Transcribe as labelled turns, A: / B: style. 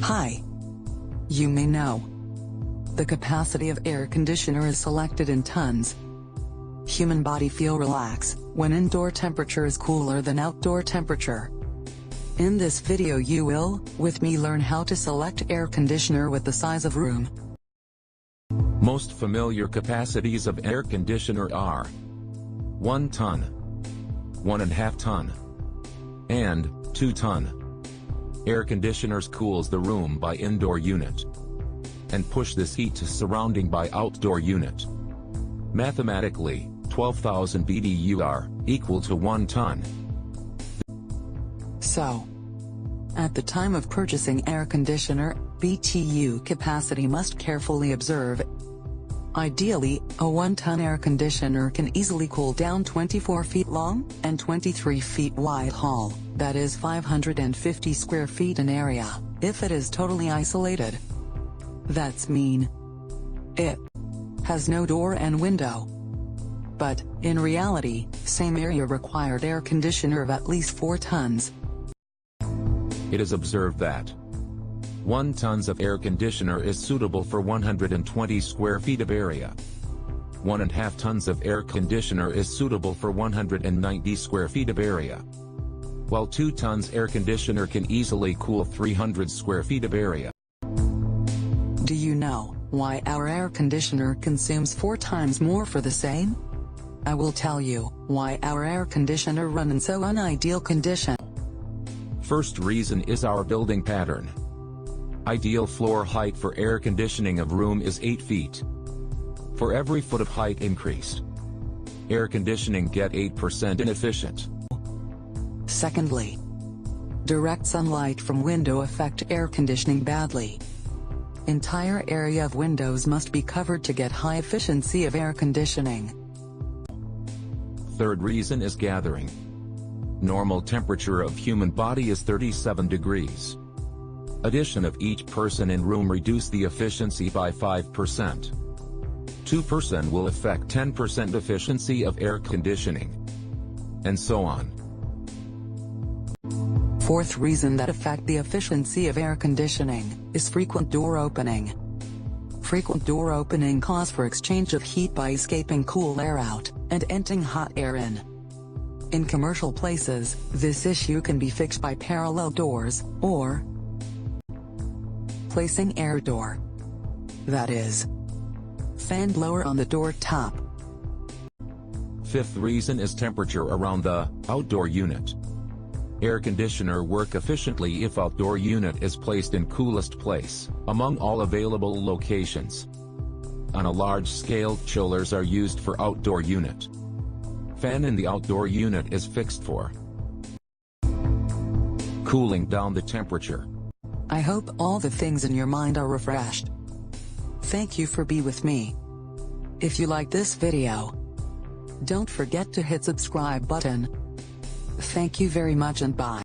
A: Hi. You may know. The capacity of air conditioner is selected in tons. Human body feel relax when indoor temperature is cooler than outdoor temperature. In this video you will, with me, learn how to select air conditioner with the size of room.
B: Most familiar capacities of air conditioner are 1 ton, 1.5 ton, and 2 ton. Air conditioners cools the room by indoor unit and push this heat to surrounding by outdoor unit. Mathematically, 12,000 BTU are equal to 1 ton.
A: So, at the time of purchasing air conditioner, BTU capacity must carefully observe. Ideally, a 1-ton air conditioner can easily cool down 24 feet long and 23 feet wide hall, that is 550 square feet in area, if it is totally isolated. That's mean it has no door and window. But, in reality, same area required air conditioner of at least 4 tons.
B: It is observed that 1 tons of air conditioner is suitable for 120 square feet of area. 1.5 tons of air conditioner is suitable for 190 square feet of area. While 2 tons air conditioner can easily cool 300 square feet of area.
A: Do you know why our air conditioner consumes 4 times more for the same? I will tell you why our air conditioner run in so unideal condition.
B: First reason is our building pattern. Ideal floor height for air conditioning of room is 8 feet. For every foot of height increased, air conditioning get 8% inefficient.
A: Secondly, direct sunlight from window affect air conditioning badly. Entire area of windows must be covered to get high efficiency of air conditioning.
B: Third reason is gathering. Normal temperature of human body is 37 degrees. Addition of each person in room reduce the efficiency by 5%. 2% will affect 10% efficiency of air conditioning. And so on.
A: Fourth reason that affect the efficiency of air conditioning is frequent door opening. Frequent door opening cause for exchange of heat by escaping cool air out and entering hot air in. In commercial places, this issue can be fixed by parallel doors, or placing air door. That is, fan blower on the door top.
B: Fifth reason is temperature around the outdoor unit. Air conditioner work efficiently if outdoor unit is placed in coolest place, among all available locations. On a large scale, chillers are used for outdoor unit. Fan in the outdoor unit is fixed for cooling down the temperature.
A: I hope all the things in your mind are refreshed. Thank you for being with me. If you like this video, don't forget to hit subscribe button. Thank you very much and bye.